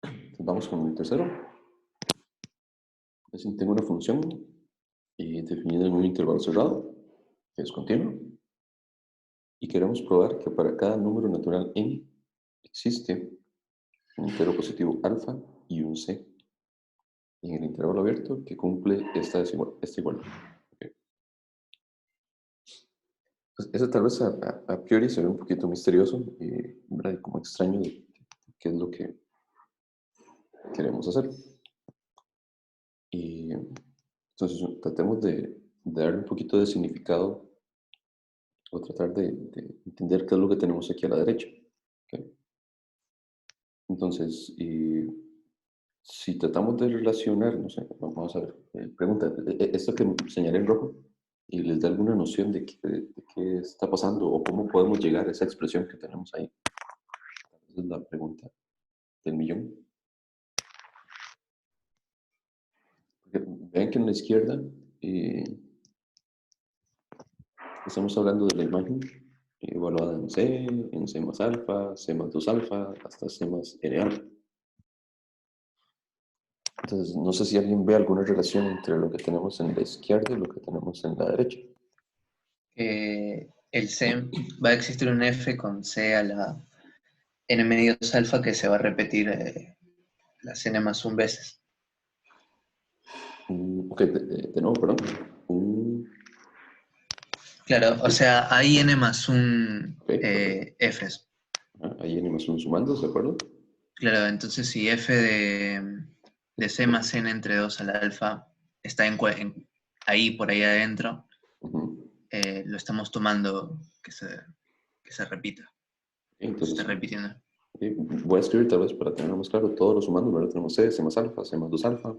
Entonces vamos con el tercero. Tengo una función definida en un intervalo cerrado, que es continuo, y queremos probar que para cada número natural n existe un entero positivo alfa y un c en el intervalo abierto que cumple esta igualdad. Okay. Pues eso tal vez a priori se ve un poquito misterioso y como extraño de qué es lo que queremos hacer. Y entonces tratemos de darle un poquito de significado o tratar de entender qué es lo que tenemos aquí a la derecha. ¿Okay? Entonces, si tratamos de relacionar, no sé, vamos a ver, pregunta, esto que señalé en rojo, y les da alguna noción de qué está pasando o cómo podemos llegar a esa expresión que tenemos ahí. Esa es la pregunta del millón. Porque vean que en la izquierda estamos hablando de la imagen evaluada en C más alfa, C más 2 alfa, hasta C más N alfa. Entonces, no sé si alguien ve alguna relación entre lo que tenemos en la izquierda y lo que tenemos en la derecha. El C, va a existir un F con C a la N medios alfa que se va a repetir las N más 1 veces. Ok, de nuevo, perdón. Claro, o sea, hay N más 1 Okay. Fs. Hay N más 1 sumando, ¿de acuerdo? Claro, entonces si F de C más N entre 2 al alfa está ahí, por ahí adentro, lo estamos tomando que se repita. Entonces, Se está repitiendo. voy a escribir tal vez para tenerlo más claro. Todos los sumando, ahora tenemos C más alfa, C más 2 alfa,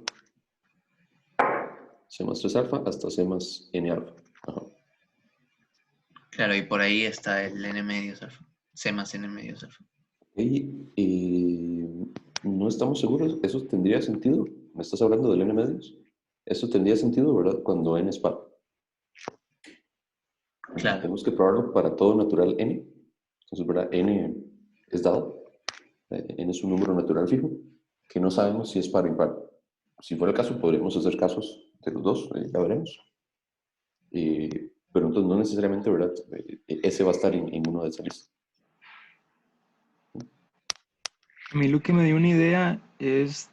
C más 3 alfa, hasta C más N alfa. Ajá. Claro, y por ahí está el N medios alfa. C más N medios alfa. Y no estamos seguros, ¿eso tendría sentido? ¿Me estás hablando del N medios? Eso tendría sentido, ¿verdad? Cuando N es par. Claro. Tenemos que probarlo para todo natural N. Entonces, ¿verdad? N es dado. N es un número natural fijo que no sabemos si es par o impar. Si fuera el caso, podríamos hacer casos de los dos, ya veremos. Pero entonces no necesariamente, ¿verdad? Ese va a estar en uno de esas listas. A mí lo que me dio una idea es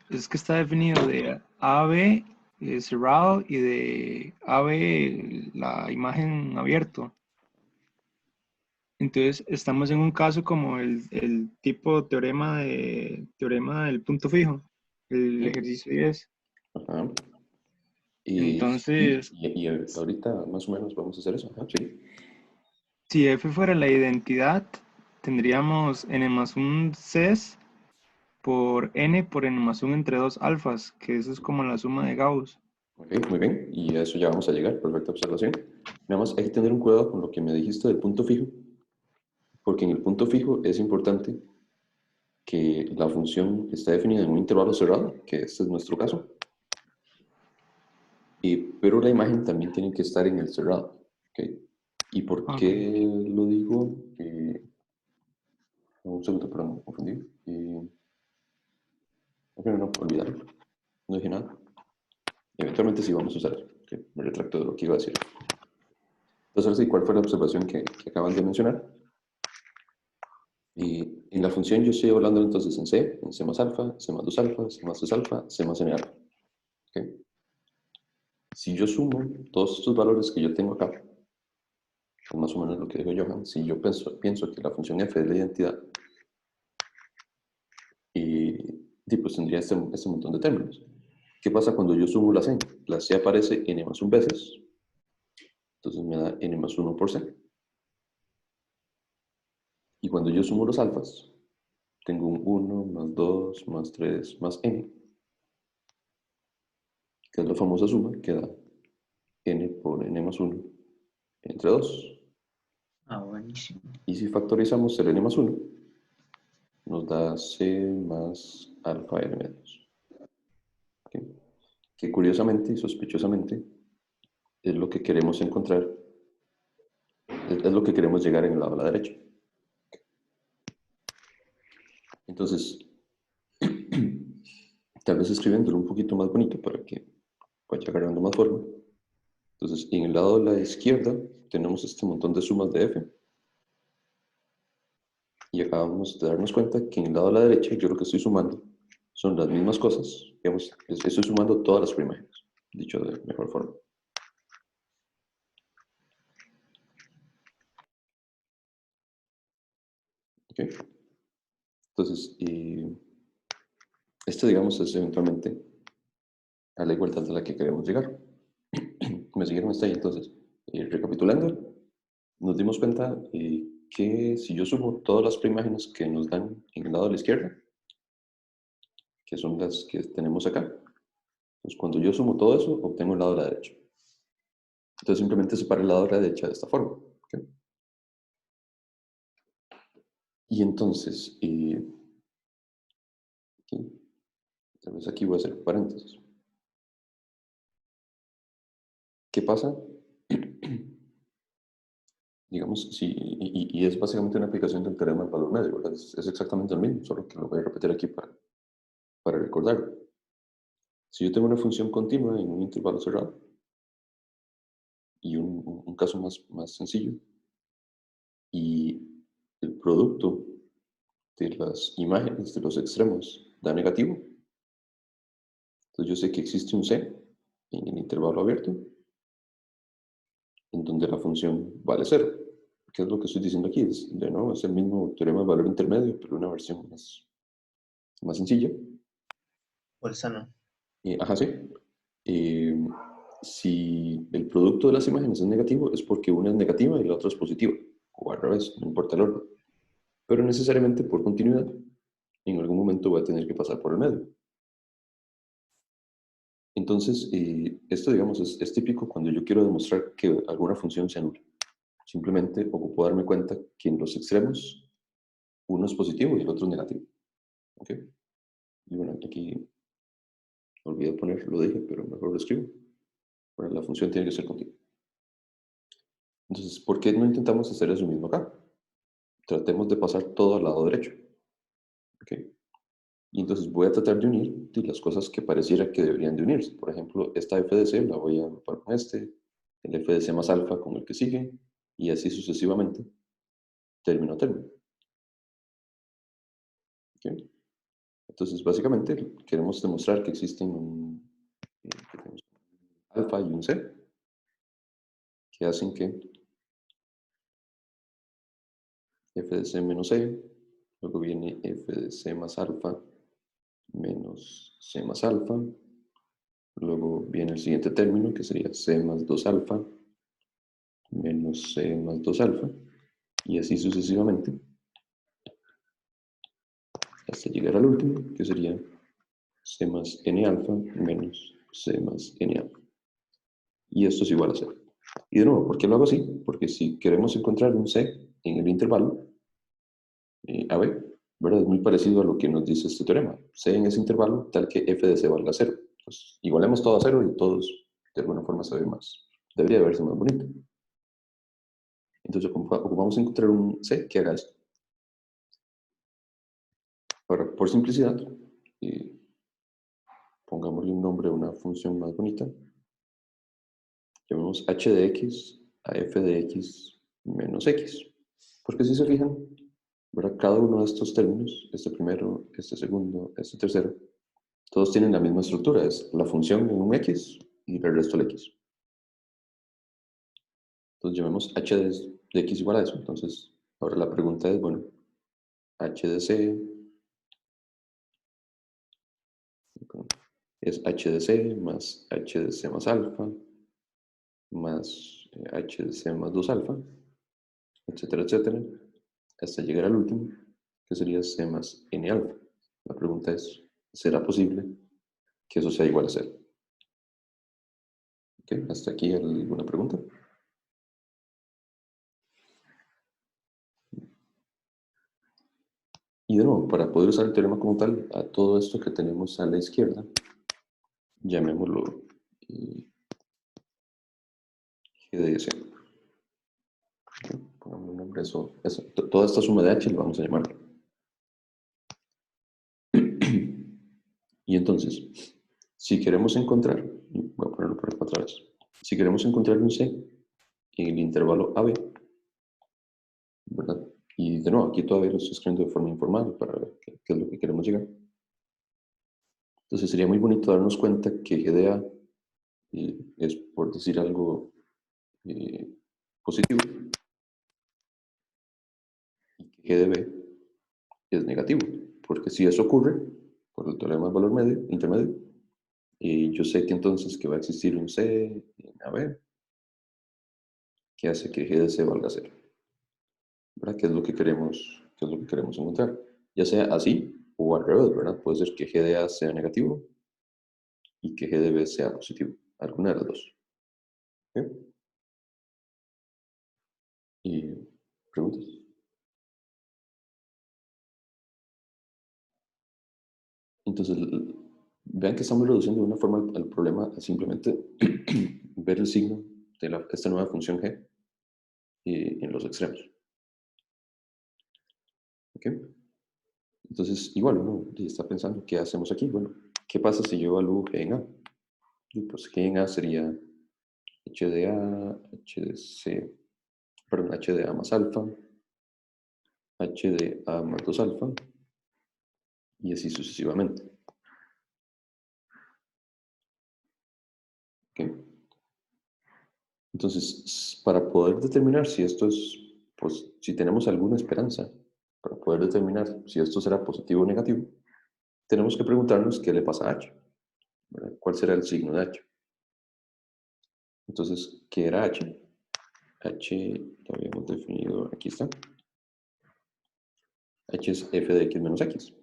que está definido de AB cerrado y de AB la imagen abierto. Entonces estamos en un caso como el tipo teorema del punto fijo, el ejercicio 10. Ajá. Entonces, Y ahorita más o menos vamos a hacer eso. Ajá, sí. si F fuera la identidad, tendríamos n más un Cs por n más 1 entre 2 alfas, que eso es como la suma de Gauss. Ok, muy bien. Y a eso ya vamos a llegar. Perfecta observación. Nada más hay que tener un cuidado con lo que me dijiste del punto fijo, porque en el punto fijo es importante que la función está definida en un intervalo cerrado, que este es nuestro caso, pero la imagen también tiene que estar en el cerrado. ¿Okay? ¿Y por Okay. qué lo digo? Un segundo, perdón, me confundí. No, olvidarlo. No dije nada. Eventualmente sí vamos a usar eso. Okay, me retracto de lo que iba a decir. Entonces, ahora sí, ¿cuál fue la observación que acaban de mencionar? En la función yo estoy hablando entonces en C más alfa, C más 2 alfa, C más 3 alfa, C más N alfa. ¿Okay? Si yo sumo todos estos valores que yo tengo acá, que es más o menos lo que dijo Johan, si yo pienso que la función f es la identidad, y pues tendría este montón de términos. ¿Qué pasa cuando yo sumo la c? La c aparece n más 1 veces, entonces me da n más 1 por c. Y cuando yo sumo los alfas, tengo un 1 más 2 más 3 más n, que es la famosa suma que da n por n más 1 entre 2. Ah, buenísimo. Y si factorizamos el n más 1, nos da c más alfa n medios. ¿Okay? Que curiosamente y sospechosamente es lo que queremos encontrar, es lo que queremos llegar en el lado de la derecha. Entonces, tal vez escribiéndolo un poquito más bonito para que vaya agarrando más forma. Entonces, en el lado de la izquierda tenemos este montón de sumas de f. Y acabamos de darnos cuenta que en el lado de la derecha yo lo que estoy sumando son las mismas cosas. Digamos, estoy sumando todas las preimágenes, dicho de mejor forma. ¿Ok? Entonces, esto, digamos, es eventualmente a la igualdad a la que queremos llegar. ¿Me siguieron hasta ahí? Entonces, recapitulando, nos dimos cuenta que si yo sumo todas las preimágenes que nos dan en el lado de la izquierda, que son las que tenemos acá, pues cuando yo sumo todo eso, obtengo el lado de la derecha. Entonces simplemente separo el lado de la derecha de esta forma. ¿Okay? Y entonces, tal vez aquí voy a hacer paréntesis. ¿Qué pasa? Digamos, y es básicamente una aplicación del teorema del valor medio, ¿verdad? Es exactamente el mismo, solo que lo voy a repetir aquí para recordarlo. Si yo tengo una función continua en un intervalo cerrado, y un caso más sencillo, y el producto de las imágenes de los extremos da negativo, entonces yo sé que existe un C en el intervalo abierto, en donde la función vale 0. ¿Qué es lo que estoy diciendo aquí? De nuevo, es el mismo teorema de valor intermedio, pero una versión más sencilla. Bolzano. Ajá, sí. Si el producto de las imágenes es negativo, es porque una es negativa y la otra es positiva. O al revés, no importa el orden. Pero necesariamente por continuidad, en algún momento voy a tener que pasar por el medio. Entonces, esto, digamos, es típico cuando yo quiero demostrar que alguna función se anula. Simplemente ocupo darme cuenta que en los extremos uno es positivo y el otro es negativo. ¿Ok? Y bueno, aquí olvidé poner, lo dije, pero mejor lo escribo. Bueno, la función tiene que ser continua. Entonces, ¿por qué no intentamos hacer eso mismo acá? Tratemos de pasar todo al lado derecho. ¿Ok? Y entonces voy a tratar de unir las cosas que pareciera que deberían de unirse. Por ejemplo, esta f de c la voy a agrupar con este, el f de c más alfa con el que sigue, y así sucesivamente, término a término. ¿Okay? Entonces, básicamente, queremos demostrar que existen un alfa y un c, que hacen que f de c menos c, luego viene f de c más alfa menos c más alfa, luego viene el siguiente término, que sería c más 2 alfa menos c más 2 alfa, y así sucesivamente, hasta llegar al último, que sería c más n alfa menos c más n alfa. Y esto es igual a 0. Y de nuevo, ¿por qué lo hago así? Porque si queremos encontrar un c en el intervalo AB, ¿verdad? Es muy parecido a lo que nos dice este teorema. C en ese intervalo tal que f de c valga 0. Entonces, igualemos todo a 0 y todos de alguna forma se ve más. Debería verse más bonito. Entonces ocupamos encontrar un c que haga esto. Ahora, por simplicidad, pongámosle un nombre a una función más bonita. Llamemos h de x a f de x menos x. Porque si se fijan, ¿verdad? Cada uno de estos términos, este primero, este segundo, este tercero, todos tienen la misma estructura. Es la función en un x y el resto del x. Entonces llamemos h de x igual a eso. Entonces, ahora la pregunta es, bueno, h de c es h de c más h de c más alfa más h de c más 2 alfa, etcétera, etcétera, hasta llegar al último, que sería c más n alfa. La pregunta es, ¿será posible que eso sea igual a 0? ¿Ok? ¿Hasta aquí alguna pregunta? Y de nuevo, para poder usar el teorema como tal, a todo esto que tenemos a la izquierda, llamémoslo g de c. Pongamos un nombre a eso. Toda esta suma de h le vamos a llamar Y entonces, si queremos encontrar, voy a ponerlo por acá otra vez, si queremos encontrar un C en el intervalo AB, ¿verdad? Y de nuevo, aquí todavía lo estoy escribiendo de forma informal para ver qué es lo que queremos llegar. Entonces sería muy bonito darnos cuenta que G de A es, por decir algo, positivo y que G de B es negativo. Porque si eso ocurre, por el teorema del valor medio, intermedio, yo sé que entonces que va a existir un C en AB que hace que G de C valga 0. ¿Verdad? ¿Qué es lo que queremos encontrar? Ya sea así o al revés, ¿verdad? Puede ser que G de A sea negativo y que G de B sea positivo. Alguna de las dos. ¿Ok? ¿Y preguntas? Entonces, vean que estamos reduciendo de una forma al problema a simplemente ver el signo de esta nueva función g en los extremos. ¿Ok? Entonces, igual uno está pensando, ¿qué hacemos aquí? Bueno, ¿qué pasa si yo evalúo g en a? Y pues g en a sería h de a, h de c, perdón, h de a más alfa, h de a más 2 alfa, y así sucesivamente. ¿Ok? Entonces, para poder determinar si esto es, pues, si tenemos alguna esperanza, para poder determinar si esto será positivo o negativo, tenemos que preguntarnos qué le pasa a H, ¿verdad? ¿Cuál será el signo de H? Entonces, ¿qué era H? H lo habíamos definido, aquí está. H es f de x menos x.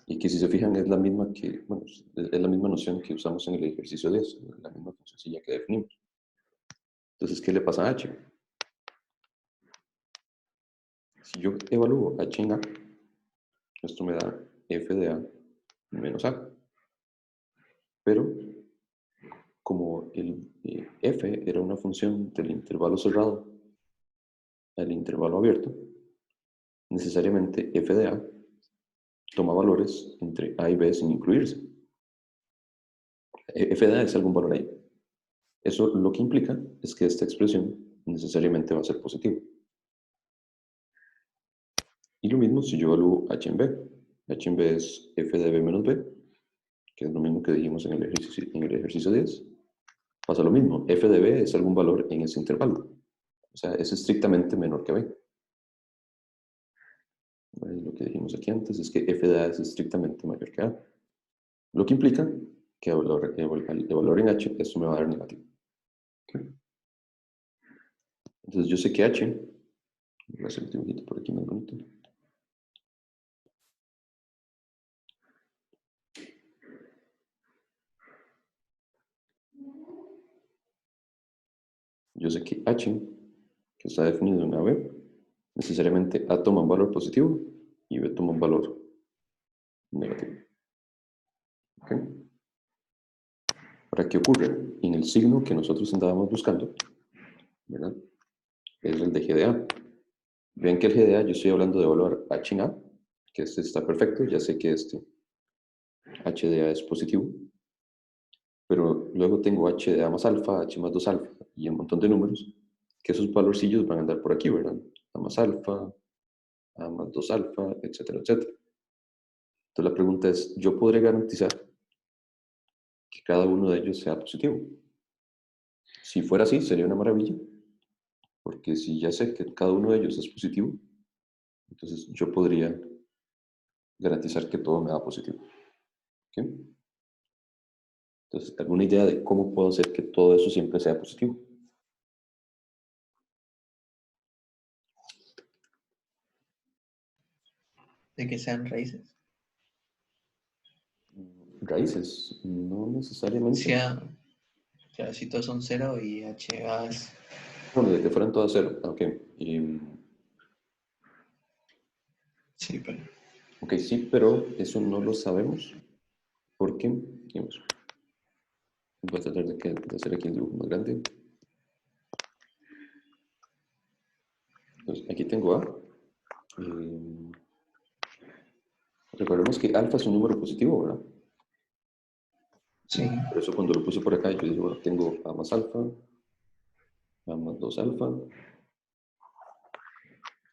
Y que si se fijan es la misma que, bueno, es la misma noción que usamos en el ejercicio 10, la misma funcioncilla que definimos. Entonces, ¿qué le pasa a H? Si yo evalúo H en A, esto me da f de A menos A. Pero como el f era una función del intervalo cerrado al intervalo abierto, necesariamente f de A toma valores entre A y B sin incluirse. F de A es algún valor ahí. Eso lo que implica es que esta expresión necesariamente va a ser positiva. Y lo mismo si yo evalúo h en b. H en b es f de b menos b, que es lo mismo que dijimos en el ejercicio 10. Pasa lo mismo, f de b es algún valor en ese intervalo. O sea, es estrictamente menor que b. Lo que dijimos aquí antes es que f de a es estrictamente mayor que a. Lo que implica que al evaluar en h, esto me va a dar negativo. ¿Okay? Entonces yo sé que h, voy a hacer el dibujito por aquí más bonito. Yo sé que h, que está definido en AB, necesariamente A toma un valor positivo y B toma un valor negativo. ¿Okay? Ahora, ¿qué ocurre? En el signo que nosotros andábamos buscando, ¿verdad? Es el de G de A. Ven que el G de A, yo estoy hablando de valor H en A, que este está perfecto, ya sé que este H de A es positivo, pero luego tengo H de A más alfa, H más 2 alfa y un montón de números, que esos valorcillos van a andar por aquí, ¿verdad? A más alfa, A más 2 alfa, etcétera, etcétera. Entonces la pregunta es, ¿yo podré garantizar que cada uno de ellos sea positivo? Si fuera así, sería una maravilla, porque si ya sé que cada uno de ellos es positivo, entonces yo podría garantizar que todo me da positivo. ¿Okay? Entonces, ¿alguna idea de cómo puedo hacer que todo eso siempre sea positivo? De que sean raíces. Raíces, no necesariamente. Si todos son 0 y HA es... Bueno, de que fueran todas cero. Ok. Sí, pero... Ok, sí, pero eso no lo sabemos porque, digamos, voy a tratar de hacer aquí el dibujo más grande. Entonces, aquí tengo A. Recordemos que alfa es un número positivo, ¿verdad? Sí. Por eso cuando lo puse por acá, yo digo, bueno, tengo A más alfa, A más 2 alfa,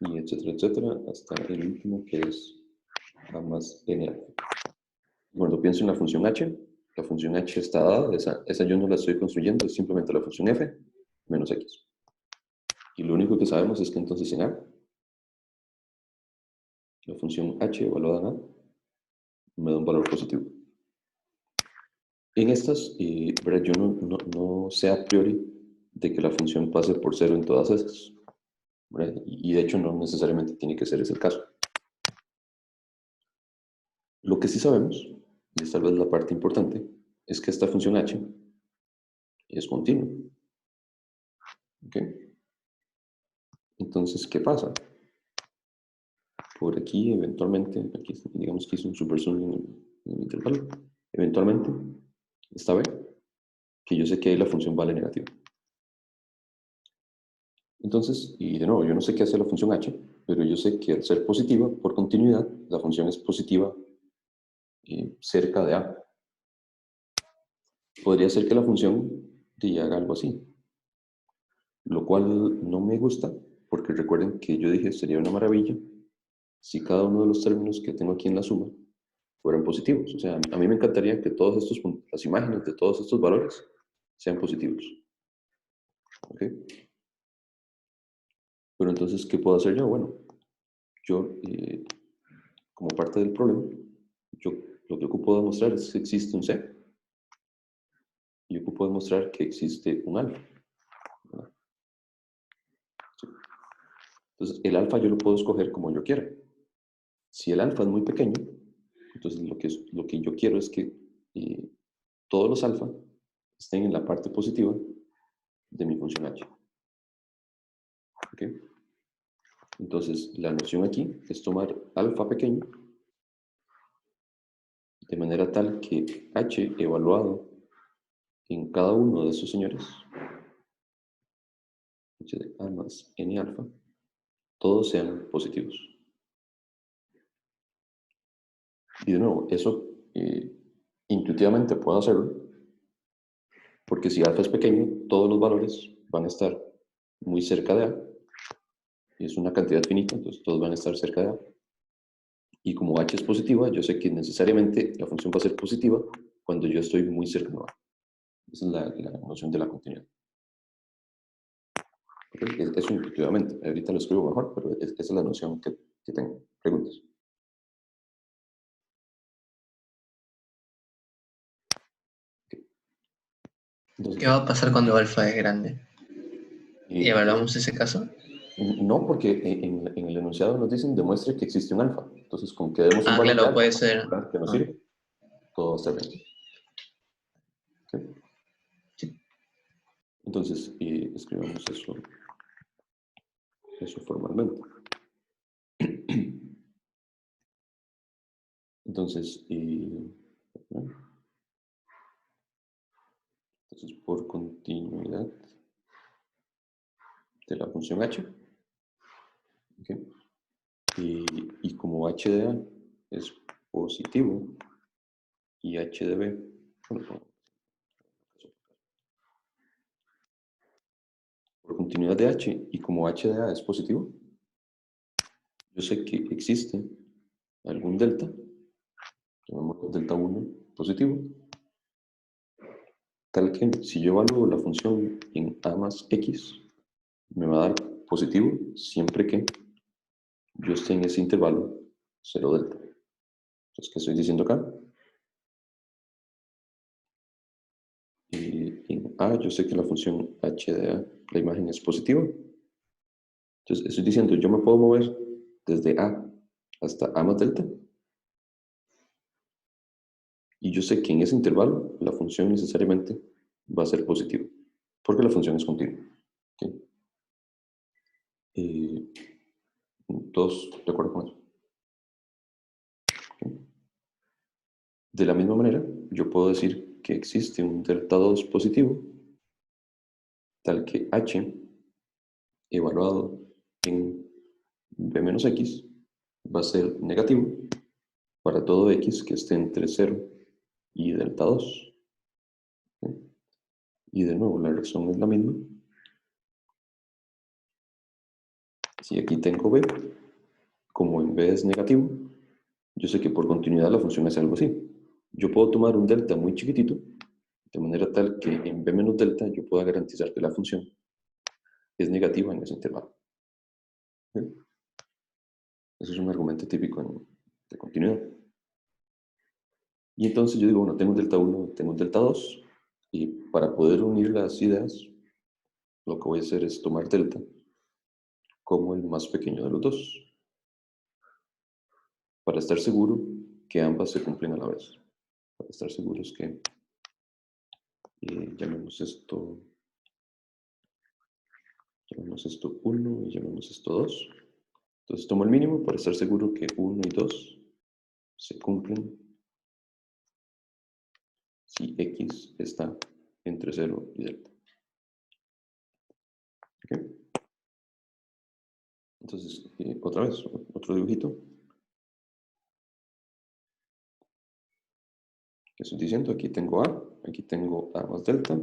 y etcétera, etcétera, hasta el último que es A más N alfa. Cuando pienso en la función h está dada, esa yo no la estoy construyendo, es simplemente la función f menos x. Y lo único que sabemos es que entonces en A, la función h evaluada en A me da un valor positivo. En estas, ¿verdad? Yo no sé a priori de que la función pase por 0 en todas esas, ¿verdad? Y de hecho no necesariamente tiene que ser ese el caso. Lo que sí sabemos, y es tal vez la parte importante, es que esta función h es continua. ¿Ok? Entonces, ¿qué pasa? Por aquí, eventualmente, aquí digamos que hice un super zoom en el intervalo, eventualmente, esta vez, que yo sé que ahí la función vale negativa. Entonces, y de nuevo, yo no sé qué hace la función h, pero yo sé que al ser positiva, por continuidad, la función es positiva cerca de a. Podría ser que la función haga algo así, lo cual no me gusta, porque recuerden que yo dije sería una maravilla si cada uno de los términos que tengo aquí en la suma fueran positivos. O sea, a mí me encantaría que todos estos puntos, las imágenes de todos estos valores sean positivos. ¿Ok? Pero entonces, ¿qué puedo hacer yo? Bueno, yo, como parte del problema, yo lo que ocupo demostrar es que existe un C. Y ocupo demostrar que existe un alfa. ¿Verdad? Sí. Entonces, el alfa yo lo puedo escoger como yo quiera. Si el alfa es muy pequeño, entonces lo que yo quiero es que todos los alfa estén en la parte positiva de mi función h. ¿Ok? Entonces, la noción aquí es tomar alfa pequeño de manera tal que h evaluado en cada uno de esos señores, h de a más n alfa, todos sean positivos. Y de nuevo, eso intuitivamente puedo hacerlo, porque si alfa es pequeño, todos los valores van a estar muy cerca de a, y es una cantidad finita, entonces todos van a estar cerca de a. Y como h es positiva, yo sé que necesariamente la función va a ser positiva cuando yo estoy muy cerca de a. Esa es la noción de la continuidad. Eso intuitivamente. Ahorita lo escribo mejor, pero esa es la noción que tengo. ¿Preguntas? Entonces, ¿Qué va a pasar cuando alfa es grande? ¿Y evaluamos ese caso? no, porque en el enunciado nos dicen demuestre que existe un alfa. Entonces, con que demos un Ah, valor de claro, alfa puede ser. que nos sirve, todo va a estar bien. ¿Sí? Sí. Entonces, escribamos eso formalmente. Entonces, por continuidad de la función h, ¿okay? Y como h de a es positivo y h de b, bueno, por continuidad de h y como h de a es positivo, yo sé que existe algún delta, llamamos delta 1 positivo, tal que si yo evalúo la función en a más x, me va a dar positivo siempre que yo esté en ese intervalo 0 delta. Entonces, ¿qué estoy diciendo acá? En a yo sé que la función h de a, la imagen es positiva. Entonces, estoy diciendo, yo me puedo mover desde a hasta a más delta. Y yo sé que en ese intervalo la función necesariamente va a ser positiva, porque la función es continua. ¿Okay? ¿Todos de acuerdo con eso? ¿Okay? De la misma manera, yo puedo decir que existe un delta 2 positivo, tal que h evaluado en b menos x va a ser negativo para todo x que esté entre 0 y delta 2. Y de nuevo, la razón es la misma. Si aquí tengo b, como en b es negativo, yo sé que por continuidad la función hace algo así. Yo puedo tomar un delta muy chiquitito, de manera tal que en b menos delta yo pueda garantizar que la función es negativa en ese intervalo. ¿Sí? Eso es un argumento típico de continuidad. Y entonces yo digo, bueno, tengo un delta 1, tengo un delta 2, y para poder unir las ideas, lo que voy a hacer es tomar delta como el más pequeño de los dos, para estar seguro que ambas se cumplen a la vez. Para estar seguros que llamemos esto 1 y llamemos esto 2. Entonces tomo el mínimo para estar seguro que 1 y 2 se cumplen si x está entre 0 y delta. ¿Okay? Entonces, otra vez, otro dibujito. ¿Qué estoy diciendo? Aquí tengo A, aquí tengo A más delta,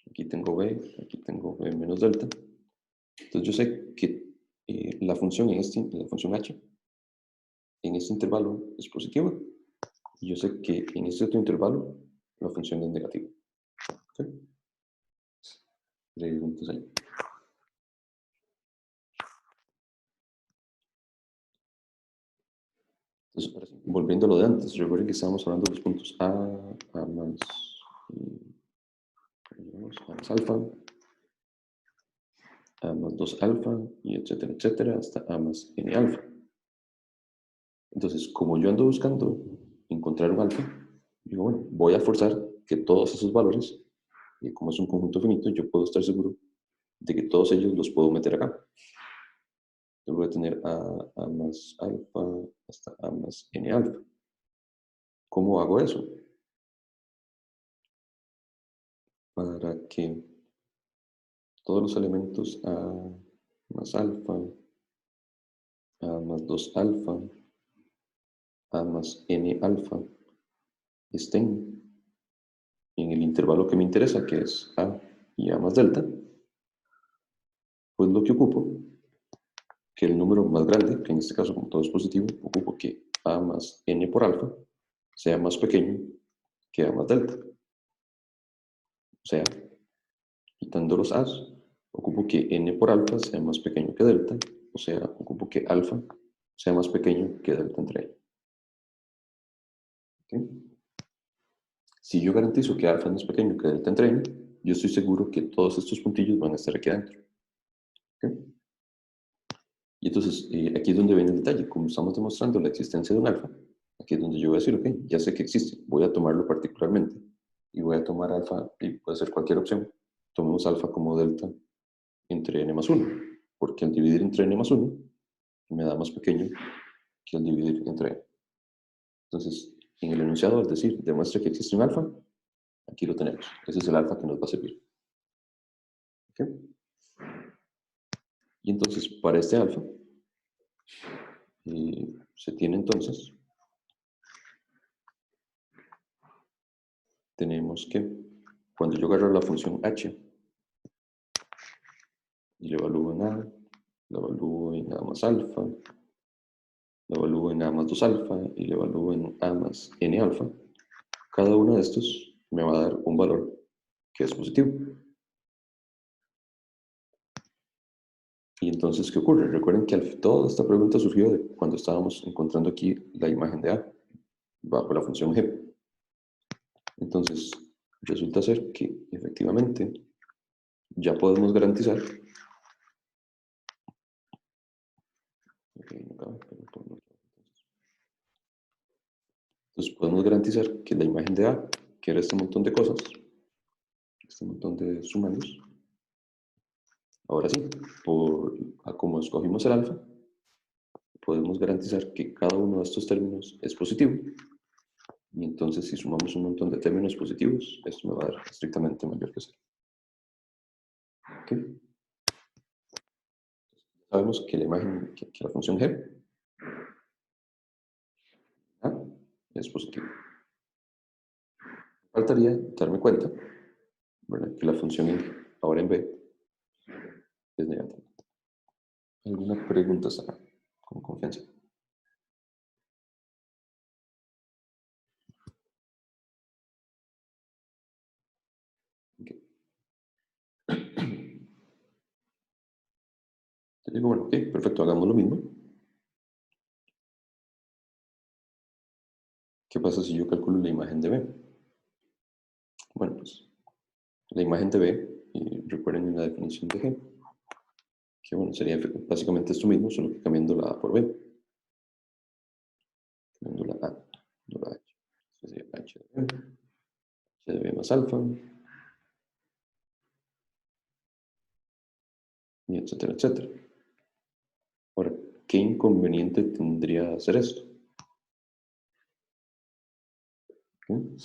aquí tengo B, aquí tengo B menos delta. Entonces yo sé que la función la función h, en este intervalo es positiva, y yo sé que en este otro intervalo la función es negativa. ¿Okay? Preguntas ahí. Entonces, ahora sí, volviendo a lo de antes, recuerden que estábamos hablando de los puntos A más, A más alfa, A más 2 alfa, y etcétera, etcétera, hasta A más n alfa. Entonces, como yo ando buscando encontrar un alfa, digo, bueno, voy a forzar que todos esos valores, y como es un conjunto finito, yo puedo estar seguro de que todos ellos los puedo meter acá. Yo voy a tener A más alfa hasta A más n alfa. ¿Cómo hago eso? Para que todos los elementos A más alfa, A más 2 alfa, A más n alfa estén en el intervalo que me interesa, que es A y A más delta, pues lo que ocupo, que el número más grande, que en este caso como todo es positivo, ocupo que A más n por alfa sea más pequeño que A más delta. O sea, quitando los A's, ocupo que n por alfa sea más pequeño que delta, o sea, ocupo que alfa sea más pequeño que delta entre ellos. ¿Okay? Si yo garantizo que alfa es más pequeño que delta entre n, yo estoy seguro que todos estos puntillos van a estar aquí adentro. ¿Okay? Y entonces, aquí es donde viene el detalle. Como estamos demostrando la existencia de un alfa, aquí es donde yo voy a decir, ok, ya sé que existe, voy a tomarlo particularmente, y voy a tomar alfa, y puede ser cualquier opción. Tomemos alfa como delta entre n más 1, porque al dividir entre n más 1, me da más pequeño que al dividir entre n. Entonces, en el enunciado, al decir, demuestra que existe un alfa, aquí lo tenemos. Ese es el alfa que nos va a servir. ¿Okay? Y entonces, para este alfa, se tiene entonces, tenemos que, cuando yo agarro la función h, y le evalúo en A, le evalúo en A más alfa, le evalúo en A más 2 alfa, y le evalúo en A más n alfa, cada uno de estos me va a dar un valor que es positivo. Y entonces, ¿qué ocurre? Recuerden que toda esta pregunta surgió de cuando estábamos encontrando aquí la imagen de A bajo la función g. Entonces, resulta ser que efectivamente ya podemos garantizar entonces podemos garantizar que la imagen de A, que era este montón de cosas, este montón de sumarios, ahora sí, como escogimos el alfa, podemos garantizar que cada uno de estos términos es positivo. Y entonces, si sumamos un montón de términos positivos, esto me va a dar estrictamente mayor que 0. ¿Okay? Sabemos que la imagen, que la función g es positiva. Faltaría darme cuenta ¿verdad? Que la función ahora en B es negativa. ¿Alguna pregunta, Sara? Con confianza. Okay. Te digo, bueno, ok, perfecto, hagamos lo mismo. ¿Qué pasa si yo calculo la imagen de B? Bueno, pues la imagen de B, y recuerden en la definición de G, que bueno, sería básicamente esto mismo, solo que cambiando la A por B. Cambiando la A, no la H. Esto sería H de B más alfa, y etcétera, etcétera. Ahora, ¿qué inconveniente tendría hacer esto? ¿Okay?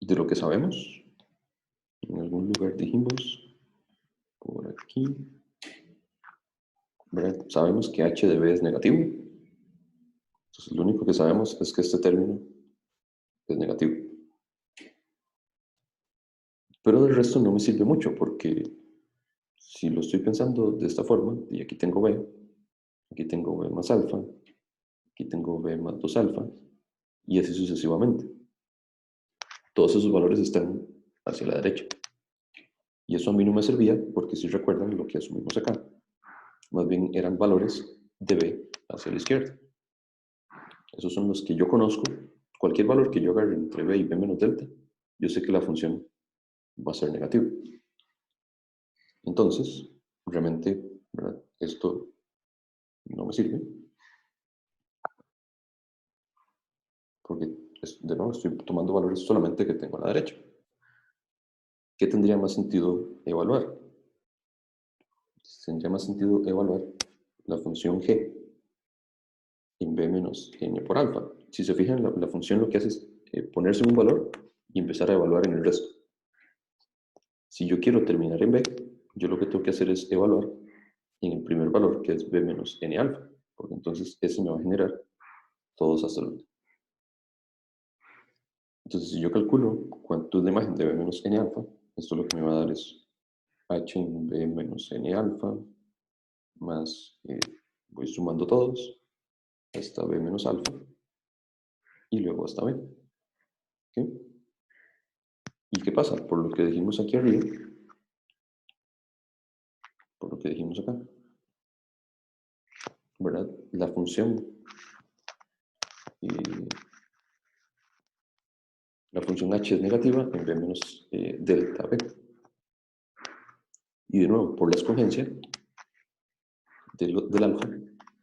De lo que sabemos, en algún lugar dijimos, por aquí, ¿verdad? Sabemos que h de b es negativo. Entonces, lo único que sabemos es que este término es negativo. Pero del resto no me sirve mucho, porque si lo estoy pensando de esta forma, y aquí tengo b más alfa, aquí tengo b más 2 alfa, y así sucesivamente. Todos esos valores están hacia la derecha. Y eso a mí no me servía, porque si recuerdan lo que asumimos acá, más bien eran valores de b hacia la izquierda. Esos son los que yo conozco. Cualquier valor que yo agarre entre b y b menos delta, yo sé que la función va a ser negativa. Entonces, realmente, ¿verdad? Esto no me sirve. Porque, de nuevo, estoy tomando valores solamente que tengo a la derecha. ¿Qué tendría más sentido evaluar? Tendría más sentido evaluar la función g en b menos n por alfa. Si se fijan, la función lo que hace es ponerse un valor y empezar a evaluar en el resto. Si yo quiero terminar en b, yo lo que tengo que hacer es evaluar en el primer valor, que es b menos n alfa, porque entonces ese me va a generar todos hasta el último. Entonces, si yo calculo cuánto es la imagen de b menos n alfa, esto lo que me va a dar es h en b menos n alfa, más, voy sumando todos, hasta b menos alfa, y luego hasta b. ¿Okay? ¿Y qué pasa? Por lo que dijimos aquí arriba, por lo que dijimos acá, ¿verdad? La función h es negativa en b menos delta b. Y de nuevo, por la escogencia del alfa,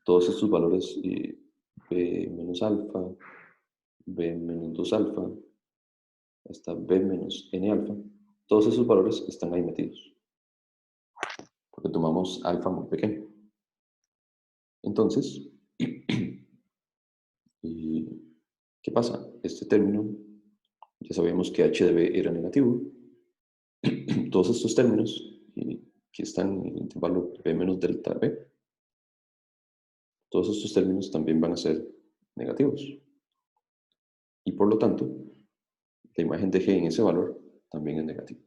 todos estos valores b menos alfa, b menos 2 alfa, hasta b menos n alfa, todos esos valores están ahí metidos. Porque tomamos alfa muy pequeño. Entonces, ¿qué pasa? Este término, ya sabíamos que h de b era negativo. Todos estos términos que están en el intervalo b menos delta b, todos estos términos también van a ser negativos. Y por lo tanto, la imagen de g en ese valor también es negativa.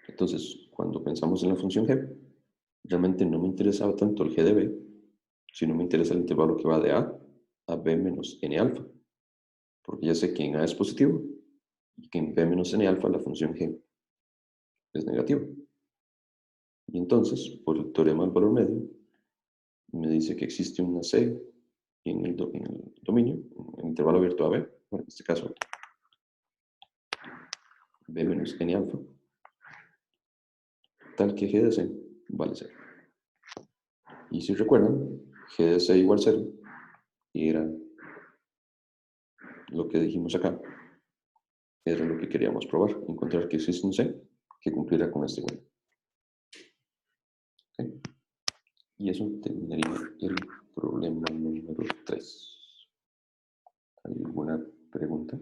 Entonces, cuando pensamos en la función g, realmente no me interesaba tanto el g de b, sino me interesa el intervalo que va de a b menos n alfa. Porque ya sé que en a es positivo y que en b menos n alfa la función g es negativa. Y entonces, por el teorema del valor medio, me dice que existe una c en el dominio, en el intervalo abierto a b, bueno, en este caso b menos n alfa, tal que g de c vale 0. Y si recuerdan, g de c igual 0, y era lo que dijimos acá, era lo que queríamos probar, encontrar que existe un c que cumpliera con este igual. ¿Okay? Y eso terminaría el problema número 3. ¿Hay alguna pregunta?